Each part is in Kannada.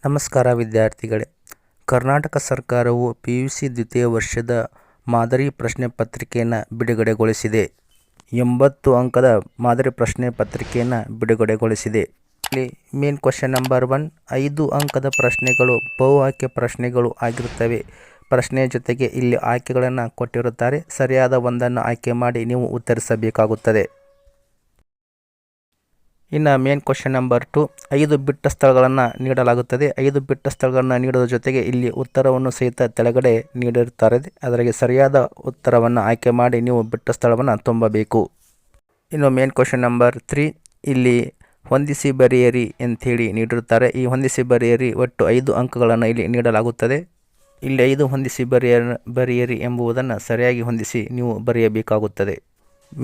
ನಮಸ್ಕಾರ ವಿದ್ಯಾರ್ಥಿಗಳೇ. ಕರ್ನಾಟಕ ಸರ್ಕಾರವು PUC ದ್ವಿತೀಯ ವರ್ಷದ ಮಾದರಿ ಪ್ರಶ್ನೆ ಪತ್ರಿಕೆಯನ್ನು ಬಿಡುಗಡೆಗೊಳಿಸಿದೆ. 80 ಅಂಕದ ಮಾದರಿ ಪ್ರಶ್ನೆ ಪತ್ರಿಕೆಯನ್ನು ಬಿಡುಗಡೆಗೊಳಿಸಿದೆ. ಇಲ್ಲಿ ಮೇನ್ ಕ್ವಶನ್ ನಂಬರ್ 1, 5 ಅಂಕದ ಪ್ರಶ್ನೆಗಳು ಬಹು ಆಯ್ಕೆ ಪ್ರಶ್ನೆಗಳು ಆಗಿರುತ್ತವೆ. ಪ್ರಶ್ನೆಯ ಜೊತೆಗೆ ಇಲ್ಲಿ ಆಯ್ಕೆಗಳನ್ನು ಕೊಟ್ಟಿರುತ್ತಾರೆ. ಸರಿಯಾದ ಒಂದನ್ನು ಆಯ್ಕೆ ಮಾಡಿ ನೀವು ಉತ್ತರಿಸಬೇಕಾಗುತ್ತದೆ. ಇನ್ನು ಮೇನ್ ಕ್ವಶನ್ ನಂಬರ್ 2, 5 ಬಿಟ್ಟ ಸ್ಥಳಗಳನ್ನು ನೀಡಲಾಗುತ್ತದೆ. 5 ಬಿಟ್ಟ ಸ್ಥಳಗಳನ್ನು ನೀಡೋದ್ರ ಜೊತೆಗೆ ಇಲ್ಲಿ ಉತ್ತರವನ್ನು ಸಹಿತ ಕೆಳಗಡೆ ನೀಡಿರುತ್ತಾರೆ. ಅದರಿಗೆ ಸರಿಯಾದ ಉತ್ತರವನ್ನು ಆಯ್ಕೆ ಮಾಡಿ ನೀವು ಬಿಟ್ಟ ಸ್ಥಳವನ್ನು ತುಂಬಬೇಕು. ಇನ್ನು ಮೇನ್ ಕ್ವಶನ್ ನಂಬರ್ 3, ಇಲ್ಲಿ ಹೊಂದಿಸಿ ಬರೆಯಿರಿ ಅಂಥೇಳಿ ನೀಡಿರುತ್ತಾರೆ. ಈ ಹೊಂದಿಸಿ ಬರೆಯಿರಿ ಒಟ್ಟು 5 ಅಂಕಗಳನ್ನು ಇಲ್ಲಿ ನೀಡಲಾಗುತ್ತದೆ. ಇಲ್ಲಿ 5 ಹೊಂದಿಸಿ ಬರೆಯಿರಿ ಎಂಬುದನ್ನು ಸರಿಯಾಗಿ ಹೊಂದಿಸಿ ನೀವು ಬರೆಯಬೇಕಾಗುತ್ತದೆ.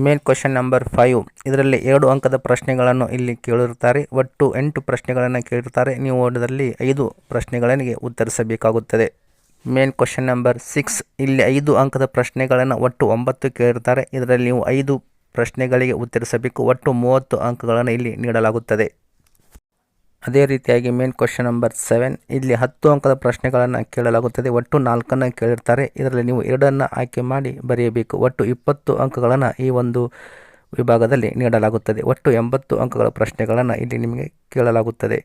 ಮೇನ್ ಕ್ವಶನ್ ನಂಬರ್ 5, ಇದರಲ್ಲಿ 2 ಅಂಕದ ಪ್ರಶ್ನೆಗಳನ್ನು ಇಲ್ಲಿ ಕೇಳಿರುತ್ತಾರೆ. ಒಟ್ಟು 8 ಪ್ರಶ್ನೆಗಳನ್ನು ಕೇಳಿರುತ್ತಾರೆ. ನೀವು ಅದರಲ್ಲಿ 5 ಪ್ರಶ್ನೆಗಳಿಗೆ ಉತ್ತರಿಸಬೇಕಾಗುತ್ತದೆ. ಮೇನ್ ಕ್ವಶನ್ ನಂಬರ್ 6, ಇಲ್ಲಿ 5 ಅಂಕದ ಪ್ರಶ್ನೆಗಳನ್ನು ಒಟ್ಟು 9 ಕೇಳಿರುತ್ತಾರೆ. ಇದರಲ್ಲಿ ನೀವು 5 ಪ್ರಶ್ನೆಗಳಿಗೆ ಉತ್ತರಿಸಬೇಕು. ಒಟ್ಟು 30 ಅಂಕಗಳನ್ನು ಇಲ್ಲಿ ನೀಡಲಾಗುತ್ತದೆ. ಅದೇ ರೀತಿಯಾಗಿ ಮೇನ್ ಕ್ವಶನ್ ನಂಬರ್ 7, ಇಲ್ಲಿ 10 ಅಂಕದ ಪ್ರಶ್ನೆಗಳನ್ನು ಕೇಳಲಾಗುತ್ತದೆ. ಒಟ್ಟು 4 ಕೇಳಿರ್ತಾರೆ. ಇದರಲ್ಲಿ ನೀವು 2 ಆಯ್ಕೆ ಮಾಡಿ ಬರೆಯಬೇಕು. ಒಟ್ಟು 20 ಅಂಕಗಳನ್ನು ಈ ಒಂದು ವಿಭಾಗದಲ್ಲಿ ನೀಡಲಾಗುತ್ತದೆ. ಒಟ್ಟು 80 ಅಂಕಗಳ ಪ್ರಶ್ನೆಗಳನ್ನು ಇಲ್ಲಿ ನಿಮಗೆ ಕೇಳಲಾಗುತ್ತದೆ.